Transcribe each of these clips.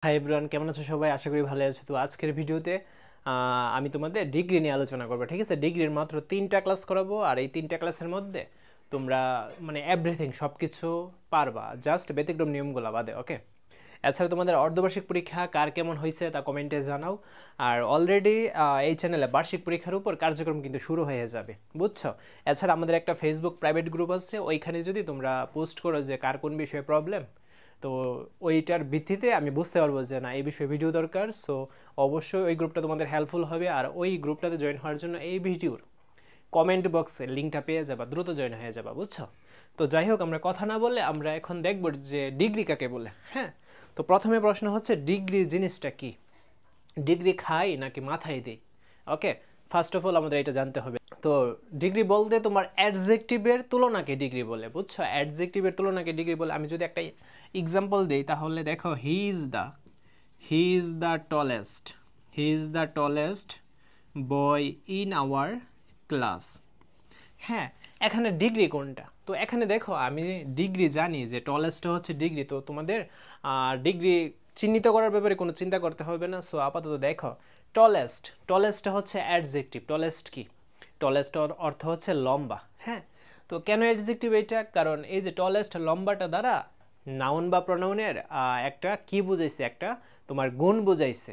Hi everyone, কেমন আছো সবাই? আশা করি ভালো আছো। তো আজকের ভিডিওতে আমি তোমাদের ডিগ্রি নিয়ে আলোচনা করবো, ঠিক আছে? ডিগ্রির মাত্র 3টা ক্লাস করাবো, আর এই 3টা ক্লাসের মধ্যে তোমরা মানে এভরিথিং সব কিছু পারবা, জাস্ট ব্যতিক্রম নিয়মগুলো বাদে, ওকে? এছাড়া তোমাদের অর্ধবার্ষিক পরীক্ষা কার কেমন হয়েছে তা কমেন্টে জানাও। আর অলরেডি এই চ্যানেলে বার্ষিক পরীক্ষার উপর কার্যক্রম কিন্তু শুরু হয়ে যাবে, বুঝছো? এছাড়া আমাদের একটা ফেসবুক প্রাইভেট গ্রুপ আছে, ওইখানে যদি তোমরা পোস্ট করো যে কার কোন বিষয়ে প্রবলেম, তো ওইটার ভিত্তিতে আমি বুঝতে পারবো যে না এই বিষয়ে ভিডিও দরকার। সো অবশ্যই ওই গ্রুপটা তোমাদের হেল্পফুল হবে, আর ওই গ্রুপটাতে জয়েন হওয়ার জন্য এই ভিডিওর কমেন্ট বক্সে লিঙ্কটা পেয়ে যাবা, দ্রুত জয়েন হয়ে যাবা, বুঝছো? তো যাই হোক, আমরা কথা না বলে আমরা এখন দেখব যে ডিগ্রি কাকে বলে। হ্যাঁ, তো প্রথমে প্রশ্ন হচ্ছে ডিগ্রি জিনিসটা কি? ডিগ্রি খাই নাকি মাথায় দিই? ওকে, ফার্স্ট অফ অল আমাদের এটা জানতে হবে। তো ডিগ্রি বলতে তোমার অ্যাডজেক্টিভের তুলনাকে ডিগ্রি বলে, বুঝছো? অ্যাডজেক্টিভের তুলনাকে ডিগ্রি বলে। আমি যদি একটা এক্সাম্পল দিই তাহলে দেখো, he is the tallest boy in our class. হ্যাঁ, এখানে ডিগ্রি কোনটা? তো এখানে দেখো, আমি ডিগ্রি জানি যে টলেস্ট হচ্ছে ডিগ্রি, তো তোমাদের ডিগ্রি চিহ্নিত করার ব্যাপারে কোনো চিন্তা করতে হবে না। সো আপাতত দেখো, টলেস্ট হচ্ছে অ্যাডজেক্টিভ। টলেস্ট কি? টলেস্ট অর্থ হচ্ছে লম্বা। হ্যাঁ, তো কেন অ্যাডজেক্টিভ এটা? কারণ এই যে টলেস্ট, লম্বাটা দ্বারা নাউন বা প্রনাউনের একটা কি বুঝাইছে, একটা তোমার গুণ বুঝাইছে,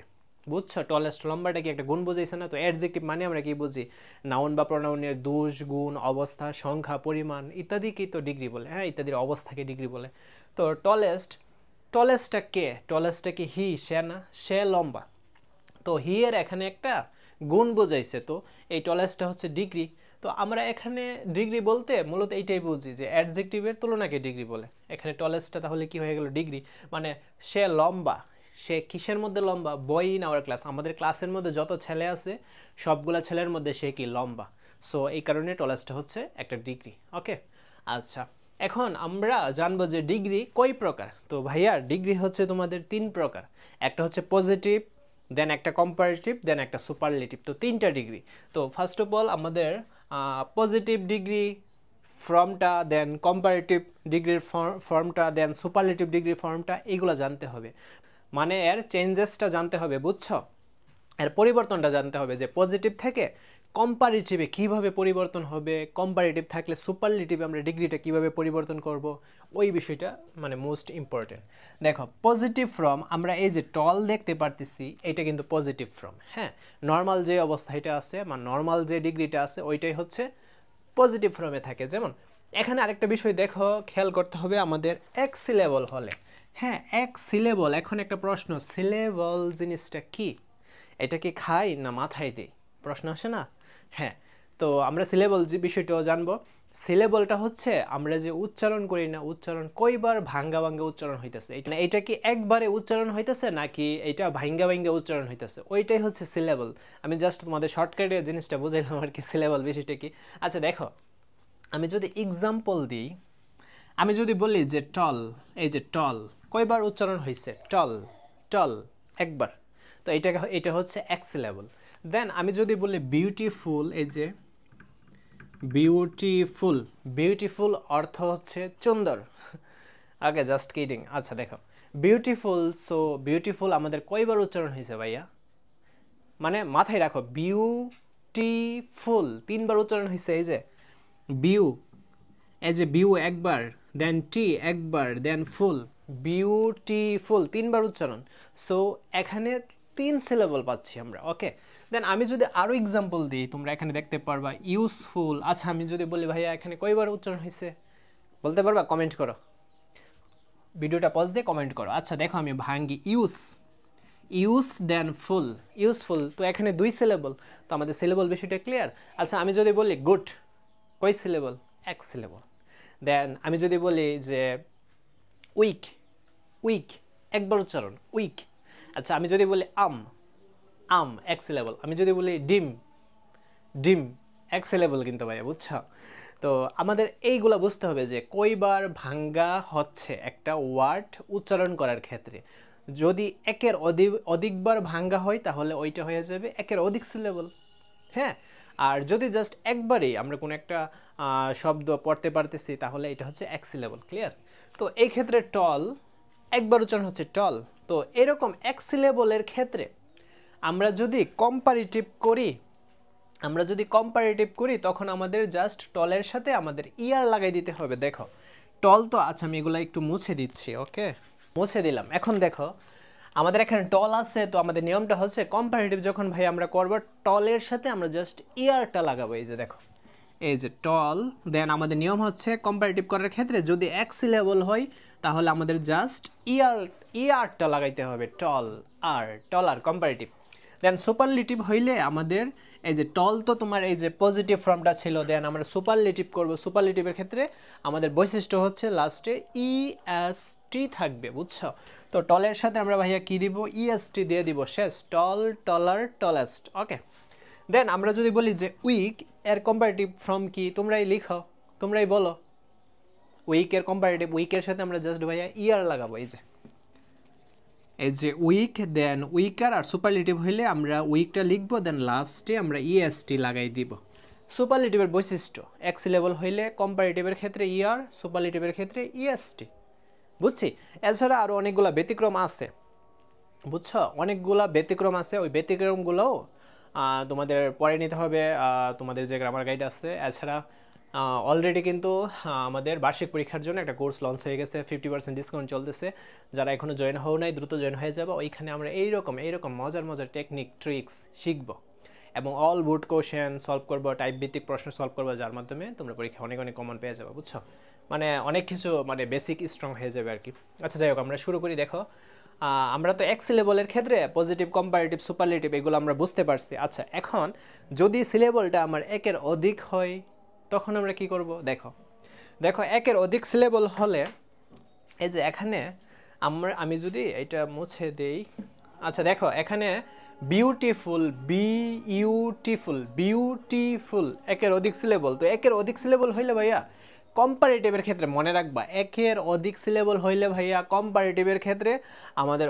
বুঝছো? টলেস্ট লম্বাটা কি একটা গুণ বুঝাইছে না? তো অ্যাডজেক্টিভ মানে আমরা কি বুঝি? নাউন বা প্রনাউনের দোষ, গুণ, অবস্থা, সংখ্যা, পরিমাণ ইত্যাদিকেই তো ডিগ্রি বলে। হ্যাঁ, ইত্যাদির অবস্থাকে ডিগ্রি বলে। তো টলেস্টটা কি হি, সে না? সে লম্বা, তো হি এর এখানে একটা গুণ বোঝাইছে, তো এই টলেস্টটা হচ্ছে ডিগ্রি। তো আমরা এখানে ডিগ্রি বলতে মূলত এইটাই বুঝি যে অ্যাডজেক্টিভের তুলনাকে ডিগ্রি বলে। এখানে টলেস্টটা তাহলে কি হয়ে গেল? ডিগ্রি। মানে সে লম্বা। সে কিসের মধ্যে লম্বা? বয় ইন আওয়ার ক্লাস, আমাদের ক্লাসের মধ্যে যত ছেলে আছে সবগুলা ছেলের মধ্যে সে কি লম্বা। সো এই কারণে টলেস্টটা হচ্ছে একটা ডিগ্রি, ওকে? আচ্ছা, এখন আমরা জানবো যে ডিগ্রি কয় প্রকার। তো ভাইয়া, ডিগ্রি হচ্ছে তোমাদের 3 প্রকার। একটা হচ্ছে পজিটিভ, দেন একটা কম্পারেটিভ, দেন একটা সুপারলেটিভ। তো 3টা ডিগ্রি। তো ফার্স্ট অফ অল আমাদের পজিটিভ ডিগ্রি ফর্মটা, দেন কম্পারেটিভ ডিগ্রির ফর্মটা, দেন সুপারলেটিভ ডিগ্রির ফর্মটা, এইগুলো জানতে হবে। মানে এর চেঞ্জেসটা জানতে হবে, বুঝছো? এর পরিবর্তনটা জানতে হবে যে পজিটিভ থেকে কম্পারেটিভে কীভাবে পরিবর্তন হবে, কম্পারেটিভ থাকলে সুপারলেটিভে আমরা ডিগ্রিটা কীভাবে পরিবর্তন করব, ওই বিষয়টা মানে মোস্ট ইম্পর্টেন্ট। দেখো, পজিটিভ ফর্ম, আমরা এই যে টল দেখতে পারতেছি, এটা কিন্তু পজিটিভ ফর্ম। হ্যাঁ, নর্মাল যে অবস্থাটা আছে বা নর্মাল যে ডিগ্রিটা আছে ওইটাই হচ্ছে পজিটিভ ফর্মে থাকে। যেমন এখানে আরেকটা বিষয় দেখো, খেয়াল করতে হবে আমাদের এক সিলেবল হলে। হ্যাঁ, এক সিলেবল। এখন একটা প্রশ্ন, সিলেবল জিনিসটা কি? এটা কি খাই না মাথায় দিই? প্রশ্ন আসে না? হ্যাঁ, তো আমরা সিলেবল যে বিষয়টাও জানবো। সিলেবলটা হচ্ছে আমরা যে উচ্চারণ করি না, উচ্চারণ কয়বার ভাঙ্গা ভাঙ্গা উচ্চারণ হইতেছে, এটা কি একবারে উচ্চারণ হইতেছে নাকি এটা ভাঙ্গা ভাঙ্গা উচ্চারণ হইতেছে, ওইটাই হচ্ছে সিলেবল। আমি জাস্ট তোমাদের শর্টকাটে জিনিসটা বুঝাইলাম আর কি, সিলেবল বিষয়টা কি। আচ্ছা দেখো, আমি যদি এক্সাম্পল দিই, আমি যদি বলি যে টল, এই যে টল কয়বার উচ্চারণ হয়েছে? টল, টল একবার। তো এটা হচ্ছে এক সিলেবল। দেন আমি যদি বলি বিউটিফুল, এই যে বিউটিফুল, বিউটিফুল অর্থ হচ্ছে সুন্দর। ওকে, জাস্ট কিডিং। আচ্ছা দেখো, বিউটিফুল, সো বিউটিফুল আমাদের কয়বার উচ্চারণ হয়েছে ভাইয়া? মানে মাথায় রাখো, বিউটিফুল 3বার উচ্চারণ হয়েছে। এই যে বিউ, এই যে বিউ একবার, দেন টি একবার, দেন ফুল, বিউটিফুল 3বার উচ্চারণ। সো এখানে 3 সিলেবল পাচ্ছি আমরা, ওকে? দেন আমি যদি আরও এক্সাম্পল দিই, তোমরা এখানে দেখতে পারবা ইউজফুল। আচ্ছা, আমি যদি বলি ভাইয়া এখানে কয়বার উচ্চারণ হয়েছে বলতে পারবা? কমেন্ট করো, ভিডিওটা পজ দিয়ে কমেন্ট করো। আচ্ছা দেখো, আমি ভাঙ্গি, ইউজ দেন ফুল, ইউজফুল, তো এখানে 2 সিলেবল। তো আমাদের সিলেবল বিষয়টা ক্লিয়ার। আচ্ছা, আমি যদি বলি গুড, কয় সিলেবল? এক সিলেবল। দেন আমি যদি বলি যে উইক, উইক একবার উচ্চারণ, উইক। আচ্ছা, আমি যদি বলি আম এক সিলেবল। আমি যদি বলি ডিম, ডিম এক সিলেবল কিন্তু ভাইয়া, বুঝছো? তো আমাদের এইগুলা বুঝতে হবে যে কয়বার ভাঙ্গা হচ্ছে একটা ওয়ার্ড উচ্চারণ করার ক্ষেত্রে। যদি একের অধিকবার ভাঙ্গা হয় তাহলে ওইটা হয়ে যাবে একের অধিক সিলেবল। হ্যাঁ, আর যদি জাস্ট একবারেই আমরা কোনো একটা শব্দ পড়তে পারতেছি তাহলে এটা হচ্ছে এক সিলেবল। ক্লিয়ার? তো এই ক্ষেত্রে টল একবার উচ্চারণ হচ্ছে টল, তো এরকম এক সিলেবলের ক্ষেত্রে আমরা যদি কম্পারেটিভ করি তখন আমাদের জাস্ট টলের সাথে আমাদের ইয়ার লাগাই দিতে হবে। দেখো টল তো আচ্ছা আমি এগুলো একটু মুছে দিচ্ছি, ওকে মুছে দিলাম। এখন দেখো আমাদের এখানে টল আছে, তো আমাদের নিয়মটা হচ্ছে কম্পারেটিভ যখন ভাই আমরা করব টলের সাথে আমরা জাস্ট ইয়ারটা লাগাবো। এই যে দেখো এই যে টল, দেন আমাদের নিয়ম হচ্ছে কম্পারেটিভ করার ক্ষেত্রে যদি এক সিলেবল হয় তাহলে আমাদের জাস্ট ইয়ারটা লাগাইতে হবে, টল আর কম্পারেটিভ। দেন সুপারলেটিভ হইলে আমাদের এই যে টল তো তোমার এই যে পজিটিভ ফর্মটা ছিল, দেন আমরা সুপারলেটিভ করব। সুপারলেটিভের ক্ষেত্রে আমাদের বৈশিষ্ট্য হচ্ছে লাস্টে ইএসটি থাকবে, বুঝছো? তো টলের সাথে আমরা ভাইয়া কি দিব, ইএসটি দিয়ে দিব শেষ, টল, টলার, টলেস্ট, ওকে। দেন আমরা যদি বলি যে উইক এর কম্পারেটিভ ফর্ম কি, তোমরাই লিখো, তোমরাই বলো। উইকের কম্পারেটিভ, উইকের সাথে আমরা জাস্ট ভাইয়া ইয়ার লাগাবো। এই যে উইক, দেন উইকার, আর সুপারলেটিভ হইলে আমরা উইকটা লিখবো, দেন লাস্টে আমরা ইএসটি লাগাই দিব। সুপারলেটিভের বৈশিষ্ট্য এক সিলেবল হইলে কম্পারেটিভের ক্ষেত্রে ইয়ার, সুপারলেটিভের ক্ষেত্রে ইএসটি, বুঝছি। এছাড়া আরও অনেকগুলা ব্যতিক্রম আছে, বুঝছো, অনেকগুলা ব্যতিক্রম আছে। ওই ব্যতিক্রমগুলোও তোমাদের পরে নিতে হবে, তোমাদের যে গ্রামার গাইড আছে। এছাড়া অলরেডি কিন্তু আমাদের বার্ষিক পরীক্ষার জন্য একটা কোর্স লঞ্চ হয়ে গেছে, 50% ডিসকাউন্ট চলতেছে। যারা এখনও জয়েন হও নাই দ্রুত জয়েন হয়ে যাবে। ওইখানে আমরা এইরকম মজার টেকনিক ট্রিক্স শিখবো এবং অল বুট কোশ্চেন সলভ করবো, টাইপ ভিত্তিক প্রশ্ন সলভ করবো, যার মাধ্যমে তোমরা পরীক্ষা অনেক কমন পেয়ে যাবে, বুঝছো। মানে অনেক কিছু মানে বেসিক স্ট্রং হয়ে যাবে আর কি। আচ্ছা যাই হোক, আমরা শুরু করি। দেখো আমরা তো এক সিলেবলের ক্ষেত্রে পজিটিভ, কম্পারেটিভ, সুপারলেটিভ এগুলো আমরা বুঝতে পারছি। আচ্ছা এখন যদি সিলেবলটা আমার একের অধিক হয় তখন আমরা কি করব? দেখো একের অধিক সিলেবল হলে এই যে এখানে আমি যদি এটা মুছে দেই, আচ্ছা দেখো এখানে বিউটিফুল একের অধিক সিলেবল। তো একের অধিক সিলেবল হইলে ভাইয়া কম্পারেটিভের ক্ষেত্রে মনে রাখবা, একের অধিক সিলেবল হইলে ভাইয়া কম্পারেটিভের ক্ষেত্রে আমাদের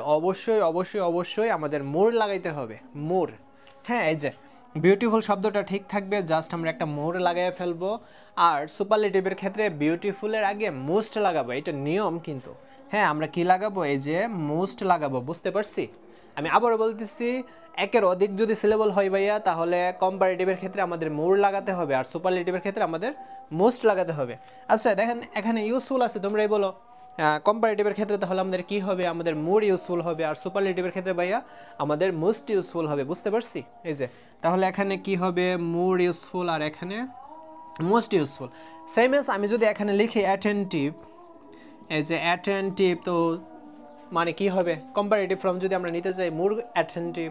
অবশ্যই আমাদের মোর লাগাইতে হবে, মোর। হ্যাঁ এই যে বিউটিফুল শব্দটা ঠিক থাকবে, জাস্ট আমরা একটা মোর লাগাই ফেলবো। আর সুপারলেটিভের ক্ষেত্রে বিউটিফুলের আগে মোস্ট লাগাবো, এটা নিয়ম কিন্তু। হ্যাঁ আমরা কি লাগাবো, এই যে মোস্ট লাগাবো, বুঝতে পারছি। আমি আবারও বলতেছি, একের অধিক যদি সিলেবল হয় ভাইয়া তাহলে কম্পারেটিভের ক্ষেত্রে আমাদের মোর লাগাতে হবে, আর সুপারলেটিভের ক্ষেত্রে আমাদের মোস্ট লাগাতে হবে। আচ্ছা দেখেন এখানে ইউজফুল আছে, তোমরাই বলো। কম্পারেটিভের ক্ষেত্রে তাহলে আমাদের কি হবে, আমাদের মোর ইউজফুল হবে, আর সুপারলেটিভের ক্ষেত্রে ভাইয়া আমাদের মোস্ট ইউজফুল হবে, বুঝতে পারছি। এই যে তাহলে এখানে কি হবে, মোর ইউজফুল আর এখানে মোস্ট ইউজফুল। সেম এজ আমি যদি এখানে লিখি অ্যাটেন্টিভ, এই যে অ্যাটেন্টিভ, তো মানে কি হবে, কম্পারেটিভ ফর্ম যদি আমরা নিতে চাই মোর অ্যাটেন্টিভ,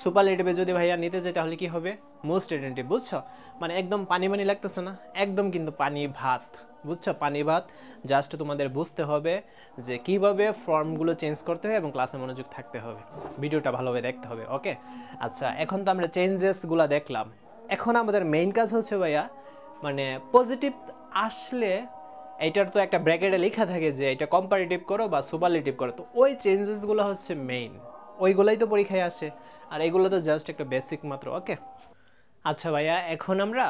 সুপারলেটিভে যদি ভাইয়া নিতে চাই তাহলে কি হবে, মোস্ট অ্যাটেন্টিভ, বুঝছো। মানে একদম পানি লাগতেছে না, একদম কিন্তু পানি ভাত, বুঝছো, পানি ভাত। জাস্ট তোমাদের বুঝতে হবে যে কিভাবে ফর্মগুলো চেঞ্জ করতে হয় এবং ক্লাসে মনোযোগ থাকতে হবে, ভিডিওটা ভালোভাবে দেখতে হবে, ওকে। আচ্ছা এখন তো আমরা চেঞ্জেসগুলো দেখলাম, এখন আমাদের মেইন কাজ হচ্ছে ভাইয়া মানে পজিটিভ আসলে এইটার তো একটা ব্র্যাকেটে লেখা থাকে যে এটা কম্পারেটিভ করো বা সুপারলেটিভ করো, তো ওই চেঞ্জেসগুলো হচ্ছে মেইন, ওইগুলোই তো পরীক্ষায় আসে, আর এগুলো তো জাস্ট একটা বেসিক মাত্র, ওকে। আচ্ছা ভাইয়া এখন আমরা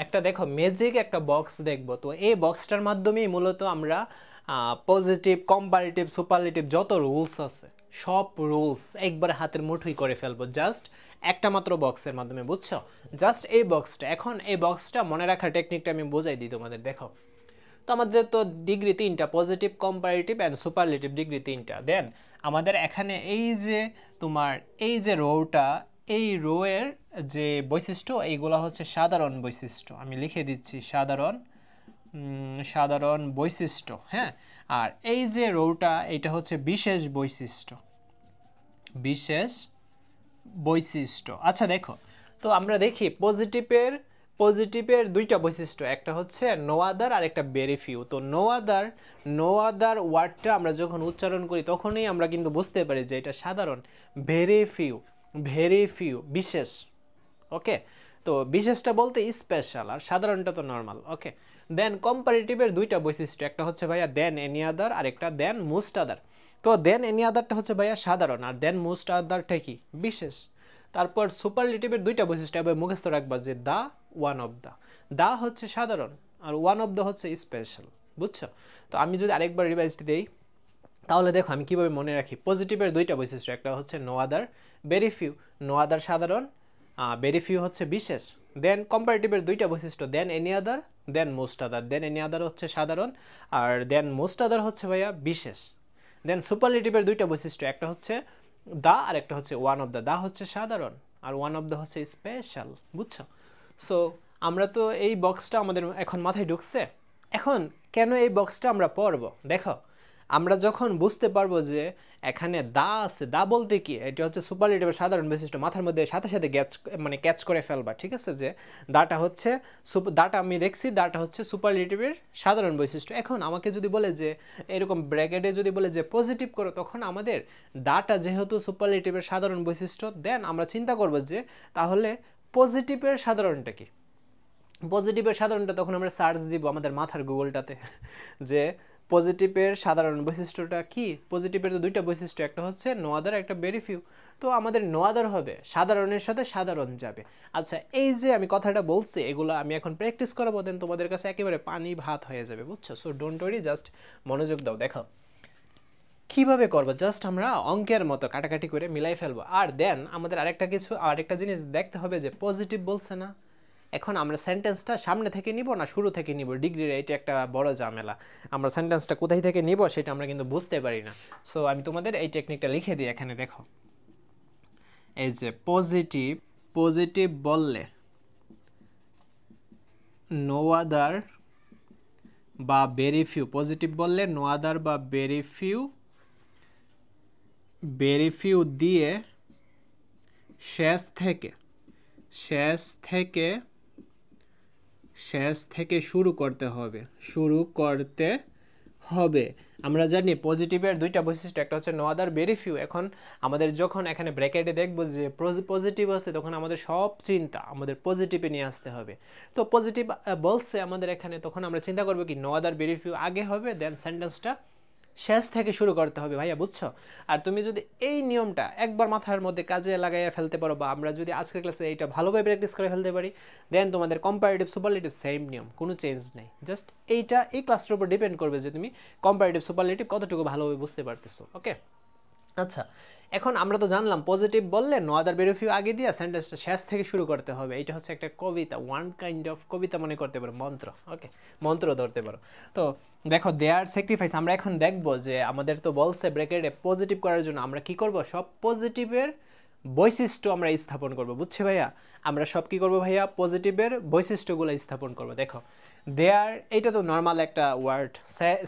একটা দেখো ম্যাজিক একটা বক্স দেখবো। তো এই বক্সটার মাধ্যমেই মূলত আমরা পজিটিভ, কম্পারেটিভ, সুপারলেটিভ যত রুলস আছে সব রুলস একবার হাতের মুঠোই করে ফেলবো, জাস্ট একটা মাত্র বক্সের মাধ্যমে, বুঝছো। জাস্ট এই বক্সটা, এখন এই বক্সটা মনে রাখার টেকনিকটা আমি বোঝাই দিই তোমাদের। দেখো তো আমাদের তো ডিগ্রি 3টা, positive, comparative and superlative degree 3টা। দেন আমাদের এখানে এই যে তোমার এই যে রোটা, এই রোয়ের যে বৈশিষ্ট্য এইগুলো হচ্ছে সাধারণ বৈশিষ্ট্য, আমি লিখে দিচ্ছি সাধারণ বৈশিষ্ট্য, হ্যাঁ। আর এই যে রোটা এটা হচ্ছে বিশেষ বৈশিষ্ট্য। আচ্ছা দেখো তো আমরা দেখি পজিটিভের দুইটা বৈশিষ্ট্য, একটা হচ্ছে নো আদার আর একটা ভেরি ফিউ। তো নো আদার ওয়ার্ডটা আমরা যখন উচ্চারণ করি তখনই আমরা কিন্তু বুঝতে পারি যে এটা সাধারণ, ভেরি ফিউ বিশেষ, ওকে। তো বিশেষটা বলতে স্পেশাল আর সাধারণটা তো নর্মাল, ওকে। দেন কম্পারেটিভের দুইটা বৈশিষ্ট্য, একটা হচ্ছে ভাইয়া দেন এনি আদার আর একটা দেন মোস্ট আদার। তো দেন এনি আদারটা হচ্ছে ভাইয়া সাধারণ আর দেন মোস্ট আদারটা কি বিশেষ। তারপর সুপারলেটিভের দুইটা বৈশিষ্ট্য এবার মুখস্থ রাখবা যে দা, ওয়ান অফ দা হচ্ছে সাধারণ আর ওয়ান অফ দা হচ্ছে স্পেশাল, বুঝছো। তো আমি যদি আরেকবার রিভাইজ দিই, তাহলে দেখো আমি কিভাবে মনে রাখি, পজিটিভের দুইটা বৈশিষ্ট্য, একটা হচ্ছে no other, very few. No other সাধারণ, ভেরি ফিউ হচ্ছে বিশেষ। দেন কম্পারেটিভের দুইটা বৈশিষ্ট্য, then any other, then most other. Then any other হচ্ছে সাধারণ, আর দেন মোস্ট আদার হচ্ছে ভাইয়া বিশেষ। দেন সুপারলেটিভের দুইটা বৈশিষ্ট্য, একটা হচ্ছে দা আর একটা হচ্ছে ওয়ান অফ দ্য। দা হচ্ছে সাধারণ আর ওয়ান অফ দ্য হচ্ছে স্পেশাল, বুঝছো? সো আমরা তো এই বক্সটা আমাদের এখন মাথায় ঢুকছে। এখন কেন এই বক্সটা আমরা পড়ব, দেখো আমরা যখন বুঝতে পারবো যে এখানে দা আছে, দা বলতে কি, এটা হচ্ছে সুপারলেটিভের সাধারণ বৈশিষ্ট্য, মাথার মধ্যে সাথে সাথে ক্যাচ করে ফেলবা, ঠিক আছে? যে দাটা হচ্ছে দাটা আমি দেখছি, দাটা হচ্ছে সুপারলেটিভের সাধারণ বৈশিষ্ট্য। এখন আমাকে যদি বলে যে এরকম ব্র্যাকেটে যদি বলে যে পজিটিভ করো, তখন আমাদের দাটা যেহেতু সুপারলেটিভের সাধারণ বৈশিষ্ট্য, দেন আমরা চিন্তা করব যে তাহলে পজিটিভের সাধারণটা কি। পজিটিভের সাধারণটা তখন আমরা সার্চ দিব আমাদের মাথার গুগলটাতে যে পজিটিভের সাধারণ বৈশিষ্ট্যটা কি। পজিটিভের তো দুইটা বৈশিষ্ট্য, একটা হচ্ছে নো আদার, একটা ভেরি ফিউ। তো আমাদের নো আদার হবে, সাধারণের সাথে সাধারণ যাবে। আচ্ছা, এই যে আমি কথাটা বলছি, এগুলো আমি এখন প্র্যাকটিস করাবো, দেন তোমাদের কাছে একেবারে পানি ভাত হয়ে যাবে, বুঝছো? সো ডোন্ট ওয়ারি, জাস্ট মনোযোগ দাও। দেখো কীভাবে করবো, জাস্ট আমরা অঙ্কের মতো কাটাকাটি করে মিলাই ফেলবো। আর দেন আমাদের আরেকটা জিনিস দেখতে হবে যে পজিটিভ বলছে না, এখন আমরা সেন্টেন্সটা সামনে থেকে নিব না শুরু থেকে নিব, ডিগ্রির এটা একটা বড় ঝামেলা। আমরা সেন্টেন্সটা কোথায় থেকে নিব সেটা আমরা কিন্তু বুঝতে পারি না। সো আমি তোমাদের এই টেকনিকটা লিখে দিই এখানে, দেখো এই যে পজিটিভ বললে নো আদার বা ভেরি ফিউ, পজিটিভ বললে নো আদার বা ভেরি ফিউ দিয়ে শেষ থেকে শুরু করতে হবে। আমরা জানি পজিটিভের দুইটা বৈশিষ্ট্য, একটা হচ্ছে নো আদার, ভেরি ফিউ। এখন আমাদের যখন এখানে ব্র্যাকেটে দেখবো যে পজিটিভ আছে, তখন আমাদের সব চিন্তা আমাদের পজিটিভে নিয়ে আসতে হবে। তো পজিটিভ বলছে আমাদের এখানে, তখন আমরা চিন্তা করবো কি নো আদার ভেরি ফিউ আগে হবে, দেন সেন্টেন্সটা শেষ থেকে শুরু করতে হবে, ভাইয়া বুঝছো? আর তুমি যদি এই নিয়মটা একবার মাথার মধ্যে কাজে লাগাইয়া ফেলতে পারো, বা আমরা যদি আজকের ক্লাসে এইটা ভালোভাবে প্র্যাকটিস করে ফেলতে পারি, দেন তোমাদের কম্পারেটিভ সুপারলেটিভ সেম নিয়ম, কোনো চেঞ্জ নেই। জাস্ট এই ক্লাসটার উপর ডিপেন্ড করবে যে তুমি কম্পারেটিভ সুপারলেটিভ কতটুকু ভালোভাবে বুঝতে পারতেছো। ওকে, আচ্ছা এখন আমরা তো জানলাম পজিটিভ বললে নো আদার ভেরি ফিউ আগে দিয়ে সেন্টেন্সটা শেষ থেকে শুরু করতে হবে। এটা হচ্ছে একটা কবিতা, ওয়ান কাইন্ড অফ কবিতা মনে করতে পারো, মন্ত্র। ওকে, মন্ত্র ধরতে পারো। তো দেখো দেয়ার স্যাক্রিফাইস, আমরা এখন দেখবো যে আমাদের তো বলছে ব্র্যাকেটে পজিটিভ করার জন্য আমরা কি করব, সব পজিটিভের বৈশিষ্ট্য আমরা স্থাপন করব, বুঝছি ভাইয়া? আমরা সব কি করব ভাইয়া, পজিটিভের বৈশিষ্ট্যগুলো স্থাপন করব। দেখো দেয়ার, এটা তো নর্মাল একটা word,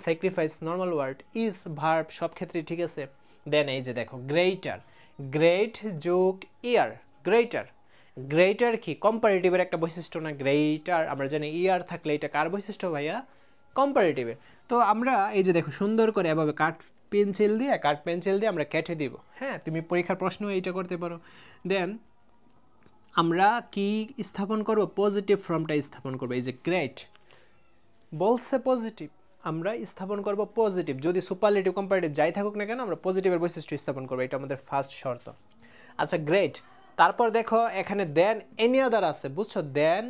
sacrifice normal word, is verb সব ক্ষেত্রে ঠিক আছে। দেন এই যে দেখো গ্রেট যোগ ইয়ার, গ্রেটার কি কম্পারেটিভের একটা বৈশিষ্ট্য না, গ্রেটার। আমরা জানি ইয়ার থাকলে এটা কার বৈশিষ্ট্য ভাইয়া, কম্পারেটিভের। তো আমরা এই যে দেখো সুন্দর করে এভাবে কাঠ পেন্সিল দিয়ে আমরা কেটে দিব। হ্যাঁ, তুমি পরীক্ষার প্রশ্ন এইটা করতে পারো। দেন আমরা কি স্থাপন করব, পজিটিভ ফর্মটা স্থাপন করবো। এই যে গ্রেট বলছে পজিটিভ, আমরা স্থাপন করব পজিটিভ, যদি সুপারলেটিভ কম্পারেটিভ যাই থাকুক না কেন আমরা পজিটিভের বৈশিষ্ট্য স্থাপন করবো, এটা আমাদের ফার্স্ট শর্ত। আচ্ছা গ্রেট, তারপর দেখো এখানে দেন এনি আদার আছে, বুঝছো? দেন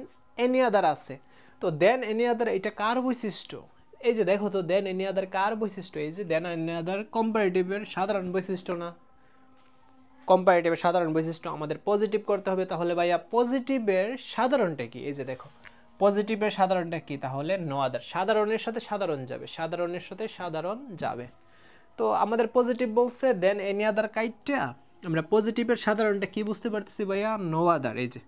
এনি আদার আছে, তো দেন এনি আদার এটা কার বৈশিষ্ট্য? এই যে দেখো তো দেন এনি আদার কার বৈশিষ্ট্য, এই যে দেন এনি আদার কম্পারেটিভের সাধারণ বৈশিষ্ট্য না, কম্পারেটিভের সাধারণ বৈশিষ্ট্য আমাদের পজিটিভ করতে হবে। তাহলে ভাইয়া পজিটিভের সাধারণটা কি, এই যে দেখো পজিটিভের সাধারণটা কি, তাহলে নো আদার, সাধারণের সাথে সাধারণ যাবে। তো আমাদের পজিটিভ বলছে দেন এনি আদার কাইটটা, আমরা পজিটিভের সাধারণটা কি বুঝতে পারতেছি ভাইয়া, নো আদার। এই যে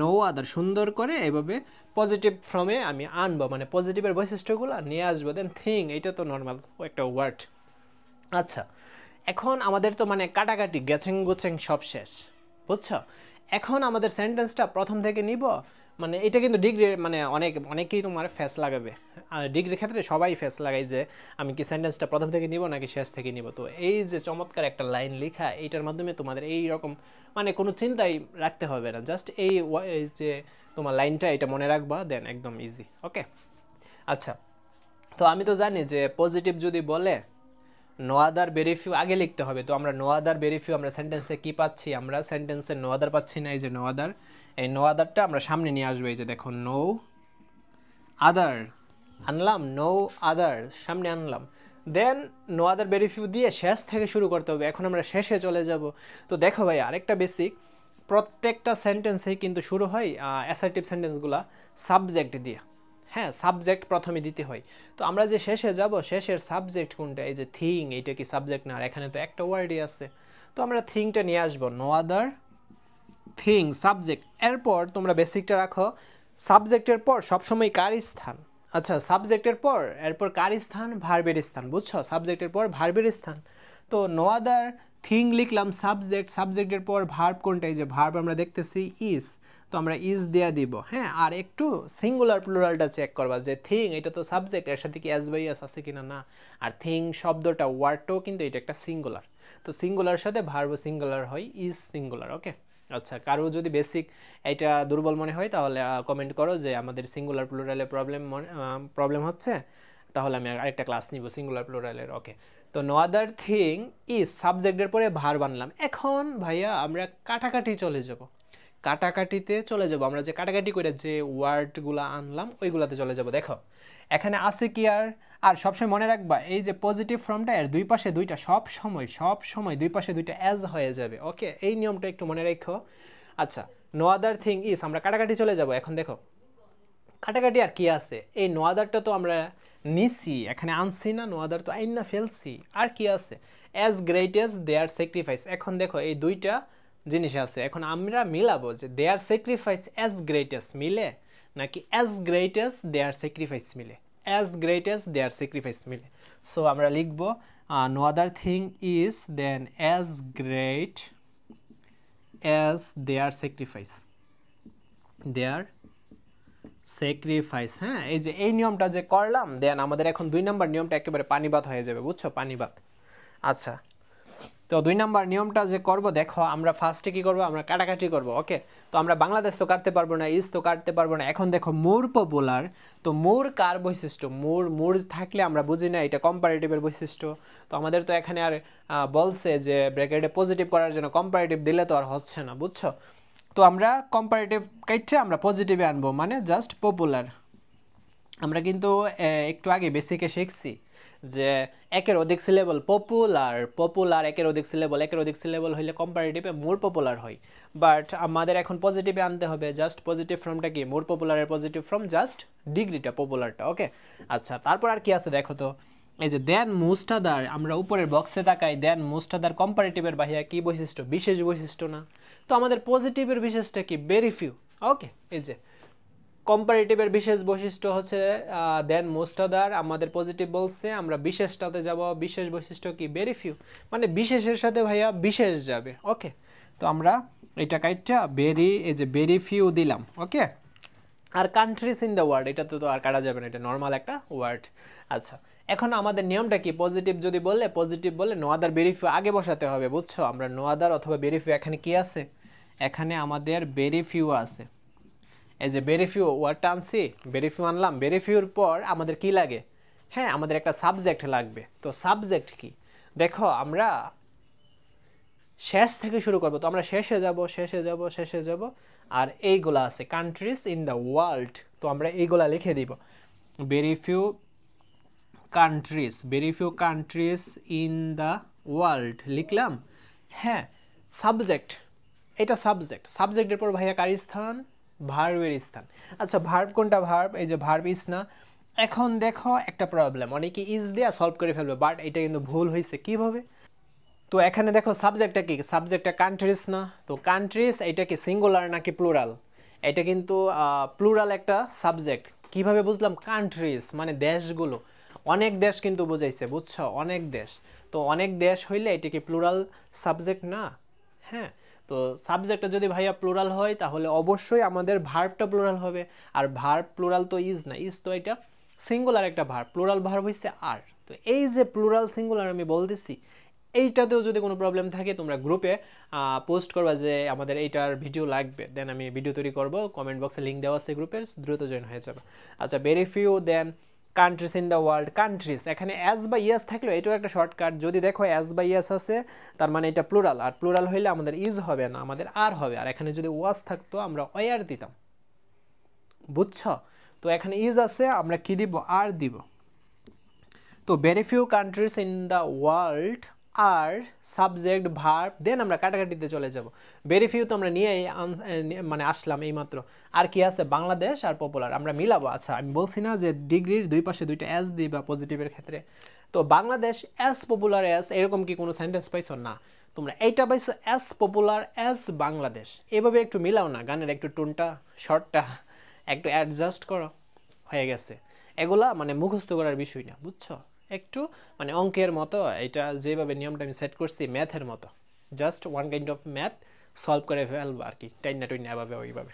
নো আদার সুন্দর করে এভাবে পজিটিভ ফর্মে আমি আনবো, মানে পজিটিভের বৈশিষ্ট্যগুলো নিয়ে আসবো। দেন থিং, এটা তো নর্মাল একটা ওয়ার্ড। আচ্ছা এখন আমাদের তো মানে কাটাকাটি গোছেং সব শেষ, বুঝছো? এখন আমাদের সেন্টেন্সটা প্রথম থেকে নিব, মানে এটা কিন্তু ডিগ্রি মানে অনেকেই তোমার ফেস লাগাবে, আর ডিগ্রির ক্ষেত্রে সবাই ফেস লাগায় যে আমি কি সেন্টেন্সটা প্রথম থেকে নিব নাকি শেষ থেকে নিব। তো এই যে চমৎকার একটা লাইন লেখা, এইটার মাধ্যমে তোমাদের এই রকম মানে কোনো চিন্তাই রাখতে হবে না, জাস্ট এই যে তোমার লাইনটা এটা মনে রাখবা, দেন একদম ইজি। ওকে, আচ্ছা তো আমি তো জানি যে পজিটিভ যদি বলে নো আদার ভেরি ফিউ আগে লিখতে হবে। তো আমরা নো আদার ভেরি ফিউ আমরা সেন্টেন্সে কি পাচ্ছি, আমরা সেন্টেন্সে নো আদার পাচ্ছি না, এই যে নো আদার, এই নো আদারটা আমরা সামনে নিয়ে আসবো। এই যে দেখো নো আদার আনলাম, নো আদার সামনে আনলাম, দেন নো আদার ভেরি ফিউ দিয়ে শেষ থেকে শুরু করতে হবে। এখন আমরা শেষে চলে যাব। তো দেখো ভাই আরেকটা বেসিক, প্রত্যেকটা সেন্টেন্সে কিন্তু শুরু হয় অ্যাসার্টিভ সেন্টেন্সগুলা সাবজেক্ট দিয়ে। হ্যাঁ, সাবজেক্ট প্রথমে দিতে হয়। তো আমরা যে শেষে যাব, শেষের সাবজেক্ট কোনটা? এই যে থিং, এইটা কি সাবজেক্ট না? আর এখানে তো একটা ওয়ার্ডই আছে, তো আমরা থিংটা নিয়ে আসবো, নো আদার থিং সাবজেক্ট। এরপর তোমরা বেসিকটা রাখো, সাবজেক্টের পর সবসময় কার স্থান। আচ্ছা, সাবজেক্টের পর এরপর কার স্থান? ভার্বের স্থান, বুঝছো? সাবজেক্টের পর ভার্বের স্থান। তো নো আদার থিং লিখলাম সাবজেক্ট, সাবজেক্টের পর ভার্ব কোনটা? এই যে ভার্ব আমরা দেখতেছি ইজ, তো আমরা ইজ দেয়া দিব। হ্যাঁ, আর একটু সিঙ্গুলার প্লুরালটা চেক করবা যে থিং এটা তো সাবজেক্ট, এর সাথে কি এস বাই এস আছে কিনা না। আর থিং শব্দটা ওয়ার্ডটাও কিন্তু এটা একটা সিঙ্গুলার, তো সিঙ্গুলার সাথে ভার্ব সিঙ্গুলার হয়, ইজ সিঙ্গুলার। ওকে, আচ্ছা, কারো যদি বেসিক এটা দুর্বল মনে হয় তাহলে কমেন্ট করো যে আমাদের সিঙ্গুলার প্লুরালে প্রবলেম হচ্ছে, তাহলে আমি আরেকটা ক্লাস নিব সিঙ্গুলার প্লুরালের। ওকে, তো নো আদার থিং ইজ সাবজেক্টের পরে ভার্ব আনলাম। এখন ভাইয়া আমরা কাটাকাটি চলে যাব, কাটাকাটিতে চলে যাব। আমরা যে কাটাকাটি করে যে ওয়ার্ডগুলো আনলাম ওইগুলাতে চলে যাব। দেখো এখানে আছে কি আর সবসময় মনে রাখবা এই যে পজিটিভ ফর্মটা এর দুই পাশে দুইটা সব সময় দুই পাশে দুইটা অ্যাজ হয়ে যাবে। ওকে, এই নিয়মটা একটু মনে রাখো। আচ্ছা, নো আদার থিং ইজ, আমরা কাটাকাটি চলে যাব। এখন দেখো কাটাকাটি আর কি আছে? এই নো আদারটা তো আমরা নিছি, এখানে আনছি না, নো আদার তো আইন না ফেলছি। আর কি আছে? As great as their sacrifice. এখন দেখো এই দুইটা জিনিস আছে, এখন আমরা মিলাবো যে their sacrifice as great as মিলে নাকি as great as their sacrifice মিলে, as great as their sacrifice মিলে। সো আমরা লিখবো no other thing is than as great as their sacrifice, their sacrifice. হ্যাঁ, এই যে এই নিয়মটা যে করলাম, দেন আমাদের এখন 2 নাম্বার নিয়মটা একেবারে পানিবাত হয়ে যাবে, বুঝছো? পানিবাত। আচ্ছা, তো 2 নাম্বার নিয়মটা যে করব, দেখো আমরা ফার্স্টে কি করব? আমরা কাটাকাটি করব। ওকে, তো আমরা বাংলাদেশ তো কাটতে পারবো না, ইজ তো কাটতে পারবো না। এখন দেখো মোর পপুলার, তো মোর কার বৈশিষ্ট্য? মোর থাকলে আমরা বুঝি না এটা কম্পারেটিভের বৈশিষ্ট্য। তো আমাদের তো এখানে আর বলছে যে ব্র্যাকেটে পজিটিভ করার জন্য কম্পারেটিভ দিলে তো আর হচ্ছে না, বুঝছো? তো আমরা কম্পারেটিভ কাইটে আমরা পজিটিভে আনবো, মানে জাস্ট পপুলার। আমরা কিন্তু একটু আগে বেসিকে শিখছি যে একের অধিক সিলেবল পপুলার একের অধিক সিলেবল হইলে কম্পারেটিভে মোর পপুলার হয়। বাট আমাদের এখন পজিটিভে আনতে হবে, জাস্ট পজিটিভ ফর্মটা কি? মোর পপুলারের পজিটিভ ফর্ম জাস্ট ডিগ্রিটা, পপুলারটা। ওকে, আচ্ছা, তারপর আর কি আছে দেখো তো, এই যে দেন মোস্ট আদার, আমরা উপরের বক্সে তাকাই, দেন মোস্ট আদার কম্পারেটিভের বাহিয়া কি বৈশিষ্ট্য? বিশেষ বৈশিষ্ট্য না। তো আমাদের পজিটিভের বিশেষটা কি? Very few. ওকে, এই যে কম্পারেটিভের বিশেষ বৈশিষ্ট্য হচ্ছে দেন মোস্ট আদার, আমাদের পজিটিভ বলছে, আমরা বিশেষটাতে যাব, বিশেষ বৈশিষ্ট্য কি? ভেরি ফিউ, মানে বিশেষের সাথে ভাইয়া বিশেষ যাবে। ওকে, তো আমরা এটা কাইটটা এই যে ভেরি ফিউ দিলাম। ওকে, আর কান্ট্রিজ ইন দ্য ওয়ার্ল্ড, এটা তো আর কাটা যাবে না, এটা নর্মাল একটা ওয়ার্ড। আচ্ছা, এখন আমাদের নিয়মটা কি? পজিটিভ যদি বললে, পজিটিভ বলে নো আদার ভেরি ফিউ আগে বসাতে হবে, বুঝছো? আমরা নো আদার অথবা ভেরি ফিউ, এখানে কি আছে? এখানে আমাদের ভেরি ফিউ আছে। এই যে ভেরি ফিউ ওয়ার্ডটা আনছি, ভেরি ফিউ আনলাম, ভেরি ফিউর পর আমাদের কি লাগে? হ্যাঁ, আমাদের একটা সাবজেক্ট লাগবে। তো সাবজেক্ট কি? দেখো আমরা শেষ থেকে শুরু করব, তো আমরা শেষে যাব। আর এইগুলা আছে কান্ট্রিজ ইন দ্য ওয়ার্ল্ড, তো আমরা এইগুলা লিখে দিব, very few countries in the world লিখলাম। হ্যাঁ, সাবজেক্ট, এটা সাবজেক্টের পর ভাইয়া কার স্থান? ভার্বের স্থান। আচ্ছা, ভার্ব কোনটা? ভার্ব, এই যে ভার্ব ইজ না। এখন দেখো একটা প্রবলেম, অনেকে ইজ দেয়া সলভ করে ফেলবে, বাট এটা কিন্তু ভুল হয়েছে। কিভাবে? তো এখানে দেখো সাবজেক্টটা কি? সাবজেক্টটা কান্ট্রিজ না, তো কান্ট্রিজ এটা কি সিঙ্গুলার নাকি প্লুরাল? এটা কিন্তু প্লুরাল একটা সাবজেক্ট। কিভাবে বুঝলাম? কান্ট্রিজ মানে দেশগুলো, অনেক দেশ কিন্তু বোঝাইছে, বুঝছো? অনেক দেশ, তো অনেক দেশ হইলে এটা কি প্লুরাল সাবজেক্ট না? হ্যাঁ, তো সাবজেক্টটা যদি ভাইয়া প্লুরাল হয় তাহলে অবশ্যই আমাদের ভার্বটা প্লুরাল হবে। আর ভার্ব প্লুরাল তো ইজ না, ইজ তো এটা সিঙ্গুলার একটা ভার্ব, প্লুরাল ভার্ব হচ্ছে আর। তো এই যে প্লুরাল সিঙ্গুলার আমি বলতেছি, এইটাতেও যদি কোনো প্রবলেম থাকে তোমরা গ্রুপে পোস্ট করবা যে আমাদের এইটার ভিডিও লাগবে, দেন আমি ভিডিও তৈরি করব, কমেন্ট বক্সে লিঙ্ক দেওয়া আছে গ্রুপের, দ্রুত জয়েন হয়ে যাবে। আচ্ছা, very few, then countries in the world. Countries এখানে অ্যাজ বা ইয়াস থাকলেও এটাও একটা শর্টকাট, যদি দেখো অ্যাজ বা ইয়াস আছে তার মানে এটা প্লুরাল, আর প্লুরাল হইলে আমাদের ইজ হবে না, আমাদের আর হবে। আর এখানে যদি ওয়াজ থাকতো আমরা ওয়ার দিতাম, বুঝছো? তো এখানে ইজ আছে, আমরা কি দিব? আর দিব। তো very few countries in the world are subject verb, then আমরা কাটাকাটিতে চলে যাব। ভেরি ফিউ তো আমরা নিয়ে মানে আসলাম এইমাত্র। আর কি আছে? বাংলাদেশ আর পপুলার আমরা মিলাবো। আচ্ছা, আমি বলছি না যে ডিগ্রির দুই পাশে দুইটা এস দিই বা পজিটিভের ক্ষেত্রে। তো বাংলাদেশ এস পপুলার এস, এরকম কি কোনো সেন্টেন্স পাইছো? না, তোমরা এইটা পাইছো এস পপুলার এস বাংলাদেশ। এভাবে একটু মিলাও না, গানের একটু টোনটা শর্টটা একটু অ্যাডজাস্ট করো, হয়ে গেছে। এগুলা মানে মুখস্থ করার বিষয় না, বুঝছো? একটু মানে অঙ্কের মতো, এটা যেভাবে নিয়মটা আমি সেট করছি ম্যাথের মতো, just one kind of math solve করে ফেলবো আর কি, টাইনা টুইনা এভাবে ওইভাবে।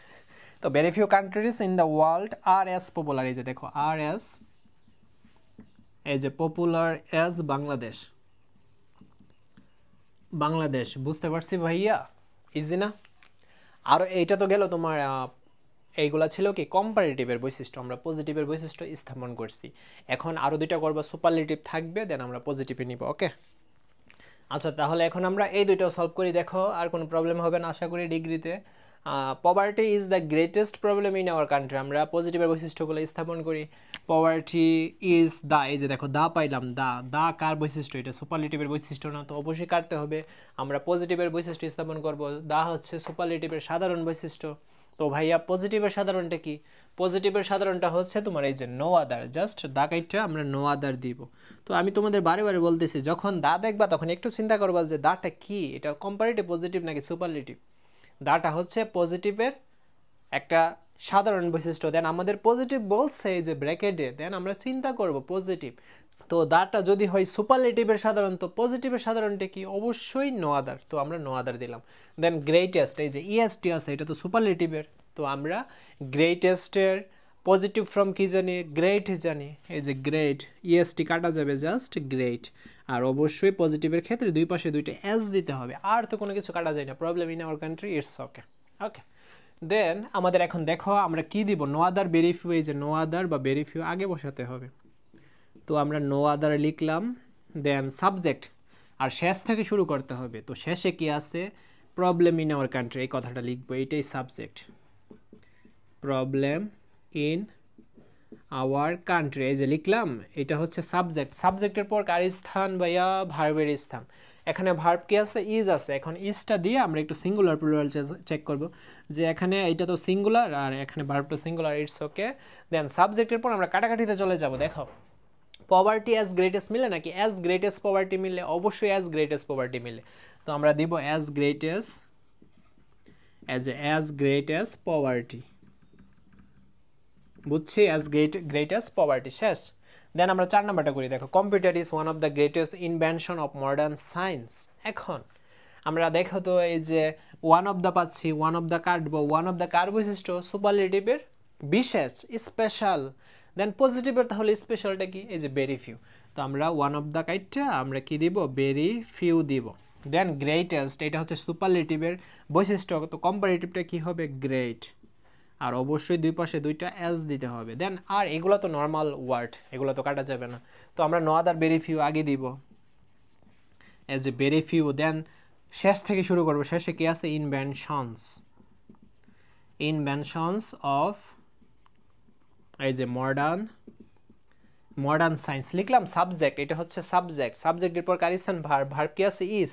তো very few countries in the world are as popular, এই যে দেখো আর এস, এই যে পপুলার এস বাংলাদেশ। বাংলাদেশ বুঝতে পারছি ভাইয়া, ইজি না? আর এইটা তো গেল তোমার, এইগুলা ছিল কি কম্পারেটিভের বৈশিষ্ট্য, আমরা পজিটিভের বৈশিষ্ট্য স্থাপন করছি। এখন আরও দুইটা করবো, সুপারলেটিভ থাকবে, দেন আমরা পজিটিভে নিব। ওকে, আচ্ছা তাহলে এখন আমরা এই দুইটাও সলভ করি, দেখো আর কোনো প্রবলেম হবে না আশা করি ডিগ্রিতে। Poverty is the greatest problem in our country, আমরা পজিটিভের বৈশিষ্ট্যগুলো স্থাপন করি। পভার্টি ইজ দ্য, এই যে দেখো দা পাইলাম, দা কার বৈশিষ্ট্য? এটা সুপারলেটিভের বৈশিষ্ট্য না, তো অবশ্যই কাটতে হবে। আমরা পজিটিভের বৈশিষ্ট্য স্থাপন করব, দা হচ্ছে সুপারলেটিভের সাধারণ বৈশিষ্ট্য। তো ভাইয়া পজিটিভের সাধারণটা কি? পজিটিভের সাধারণটা হচ্ছে তোমার এই যে নো আদার, জাস্ট দা কাইটটা আমরা নো আদার দিব। তো আমি তোমাদের বারে বারে বলতেছি, যখন দা দেখবা তখন একটু চিন্তা করবা যে দাটা কি, এটা কম্পারেটিভ পজিটিভ নাকি সুপারলেটিভ। দাটা হচ্ছে পজিটিভের একটা সাধারণ বৈশিষ্ট্য, দেন আমাদের পজিটিভ বলছে এই যে ব্র্যাকেটে, দেন আমরা চিন্তা করব পজিটিভ। তো দাটা যদি হয় সুপারলেটিভের সাধারণ, তো পজিটিভের সাধারণটা কি? অবশ্যই নো আদার, তো আমরা নো আদার দিলাম। দেন গ্রেটেস্ট, এই যে ইএসটি আছে, এটা তো সুপারলেটিভের, তো আমরা গ্রেটেস্টের পজিটিভ ফর্ম কি জানি? গ্রেট জানি। এই যে গ্রেট, ইএসটি কাটা যাবে, জাস্ট গ্রেট। আর অবশ্যই পজিটিভের ক্ষেত্রে দুই পাশে দুইটা এস দিতে হবে, আর তো কোনো কিছু কাটা যায় না। Problem in our country, it's okay. Okay, then আমাদের এখন দেখো আমরা কি দিব? নো আদার ভেরি ফিউ, এই যে নো আদার বা ভেরি ফিউ আগে বসাতে হবে। তো আমরা নো আদার লিখলাম, দেন সাবজেক্ট, আর শেষ থেকে শুরু করতে হবে। তো শেষে কি আছে? প্রবলেম ইন আওয়ার কান্ট্রি, এই কথাটা লিখবো, এইটাই subject. Problem in our country, এই যে লিখলাম, এটা হচ্ছে সাবজেক্ট। সাবজেক্টের পর কার স্থান ভাইয়া? ভার্বের স্থান। এখানে ভার্ব কি আছে? ইজ আছে। এখন ইজটা দিয়ে আমরা একটু সিঙ্গুলার প্লুরাল চেক করব, যে এখানে এটা তো সিঙ্গুলার আর এখানে ভার্বটা সিঙ্গুলার, ইটস ওকে। দেন সাবজেক্টের পর আমরা কাটাকাটিতে চলে যাব। দেখো পভার্টি অ্যাজ গ্রেটেস্ট মিলে নাকি অ্যাজ গ্রেটেস্ট পভার্টি মিলে? অবশ্যই অ্যাজ গ্রেটেস্ট পভার্টি মিলে, তো আমরা দিব as greatest, as greatest poverty, বুঝছি, অ্যাজ গ্রেটেস্ট পভার্টি। শেষ। দেন আমরা 4 নাম্বারটা করি, দেখো computer is one of the greatest invention of modern science. এখন আমরা দেখো তো এই যে ওয়ান অফ দ্য পাচ্ছি, ওয়ান অফ দ্য কাটবো, ওয়ান অফ দ্য কার বৈশিষ্ট্য? সুপারলেটিভের বিশেষ, স্পেশাল। দেন পজিটিভের তাহলে স্পেশালটা কি? এই যে ভেরি ফিউ, তো আমরা ওয়ান অফ দ্য কাইটটা আমরা কি দিব? ভেরি ফিউ দিব। দেন গ্রেটেস্ট, এটা হচ্ছে সুপারলেটিভের বৈশিষ্ট্য, তো কম্পারেটিভটা কি হবে? গ্রেট। আর অবশ্যই দুই পাশে দুইটা এস দিতে হবে। দেন আর এগুলো তো নর্মাল ওয়ার্ড, এগুলো তো কাটা যাবে না, তো আমরা নো আদার ভেরি ফিউ আগে দিব, এজ এ ভেরি ফিউ। দেন শেষ থেকে শুরু করবো, শেষে কি আছে? ইনভেনশনস, ইনভেনশনস অফ, এই যে মডার্ন সায়েন্স লিখলাম। সাবজেক্ট, এটা হচ্ছে সাবজেক্ট, সাবজেক্টের পর কার স্থান? ভার্ব, ভার্ব কি আছে? ইজ।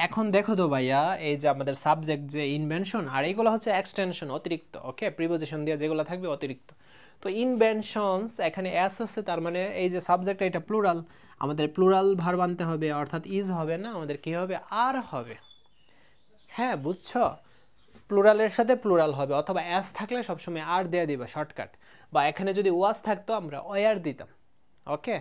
এখন দেখো তো ভাইয়া, এই যে আমাদের সাবজেক্ট যে ইনভেনশন, আর এইগুলো হচ্ছে এক্সটেনশন, অতিরিক্ত। ওকে, প্রিপোজিশন দিয়ে যেগুলো থাকবে অতিরিক্ত। তো ইনভেনশনস, এখানে এস আছে, তার মানে এই যে সাবজেক্ট এটা প্লুরাল, আমাদের প্লুরাল ভার্ব আনতে হবে, অর্থাৎ ইজ হবে না, আমাদের কি হবে? আর হবে। হ্যাঁ বুঝছো, প্লুরালের সাথে প্লুরাল হবে, অথবা অ্যাস থাকলে সবসময় আর দেয়া দিবা শর্টকাট, বা এখানে যদি ওয়াজ থাকতো আমরা ওয়ার দিতাম। ওকে,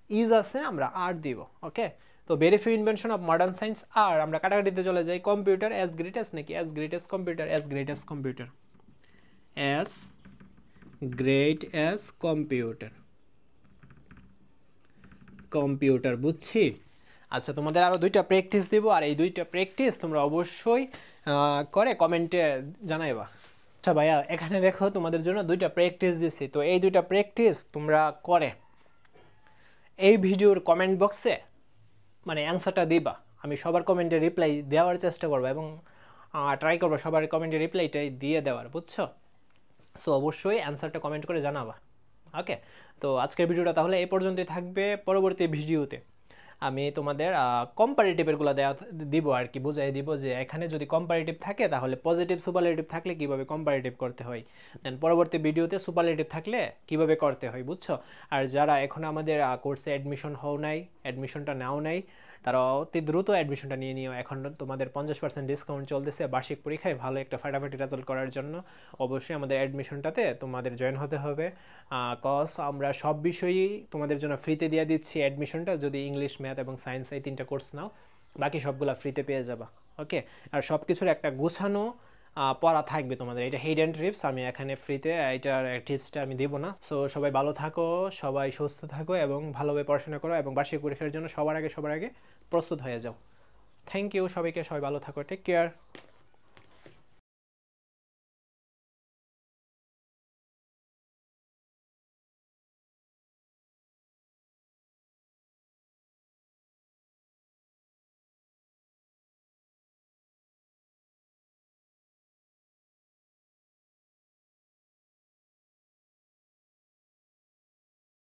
ইজ আছে আমরা আর দিব। ওকে, তো very few invention of modern science, আর আমরা কাটাকাটিতে চলে যাই। কম্পিউটার অ্যাজ গ্রেটেস্ট নাকি as greatest computer? As greatest computer, as great as computer, computer, বুঝছি। আচ্ছা তোমাদের আরও দুইটা প্র্যাকটিস দিব, আর এই দুইটা প্র্যাকটিস তোমরা অবশ্যই করে কমেন্টে জানাইবা। আচ্ছা ভাইয়া, এখানে দেখো তোমাদের জন্য দুইটা প্র্যাকটিস দিছি, তো এই দুইটা প্র্যাকটিস তোমরা করে এই ভিডিওর কমেন্ট বক্সে মানে অ্যান্সারটা দিবা। আমি সবার কমেন্টে রিপ্লাই দেওয়ার চেষ্টা করবো, এবং ট্রাই করবো সবার কমেন্টে রিপ্লাইটাই দিয়ে দেওয়ার, বুঝছো? সো অবশ্যই অ্যান্সারটা কমেন্ট করে জানাবা। ওকে, তো আজকের ভিডিওটা তাহলে এই পর্যন্তই থাকবে। পরবর্তী ভিডিওতে আমি তোমাদের কম্পারেটিভেরগুলো দিব আর কি, বুঝাই দিব যে এখানে যদি কম্পারেটিভ থাকে তাহলে পজিটিভ সুপারলেটিভ থাকলে কিভাবে কম্পারেটিভ করতে হয়, দেন পরবর্তী ভিডিওতে সুপারলেটিভ থাকলে কিভাবে করতে হয়, বুঝছো? আর যারা এখন আমাদের কোর্সে অ্যাডমিশন হও নাই, অ্যাডমিশনটা নাও নাই, তারা অতি দ্রুত অ্যাডমিশনটা নিয়ে নিও। এখন তোমাদের 50% ডিসকাউন্ট চলতেছে বার্ষিক পরীক্ষায় ভালো একটা ফাটাফাটি রেজাল্ট করার জন্য। অবশ্যই আমাদের অ্যাডমিশনটাতে তোমাদের জয়েন হতে হবে, কজ আমরা সব বিষয়ই তোমাদের জন্য ফ্রিতে দিয়ে দিচ্ছি। অ্যাডমিশনটা যদি ইংলিশ, ম্যাথ এবং সায়েন্স এই 3টা কোর্স নাও, বাকি সবগুলো ফ্রিতে পেয়ে যাবা। ওকে, আর সব কিছুর একটা গোছানো পড়া থাকবে তোমাদের। এটা হিডেন টিপস, আমি এখানে ফ্রিতে এটার টিপসটা আমি দেবো না। সো সবাই ভালো থাকো, সবাই সুস্থ থাকো এবং ভালোভাবে পড়াশোনা করো এবং বার্ষিক পরীক্ষার জন্য সবার আগে প্রস্তুত হয়ে যাও। থ্যাংক ইউ সবাইকে, সবাই ভালো থাকো, টেক কেয়ার।